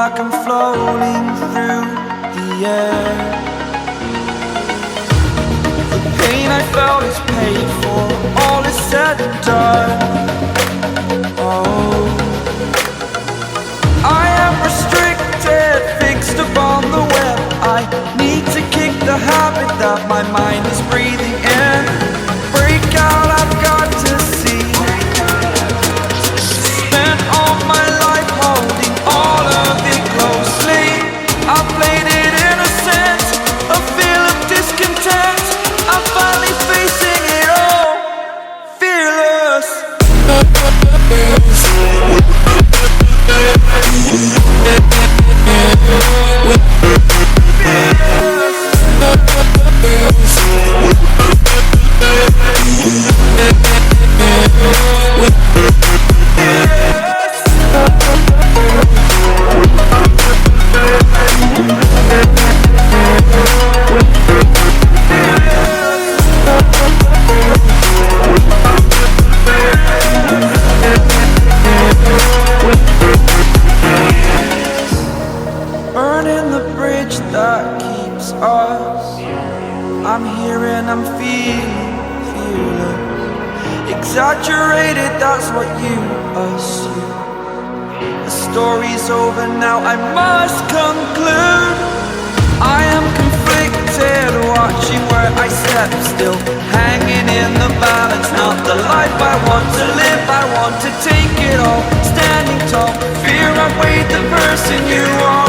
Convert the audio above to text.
like I'm floating through the air. The pain I felt is paid for, all is said and done. Oh, I am restricted, fixed upon the web. I need to kick the habit that my mind is breathing in. Break out, I've got to see. Spent all my life holding all of it closely. I played it innocent, a feel of discontent. I'm finally facing it all, fearless. Burning the bridge that keeps us. I'm here and I'm feeling fearless. Exaggerated, that's what you assume. The story's over now, I must conclude. I am conflicted, watching where I step still, hanging in the balance. Not the life I want to live, I want to take it all. Standing tall, fear I've weighed the person you are.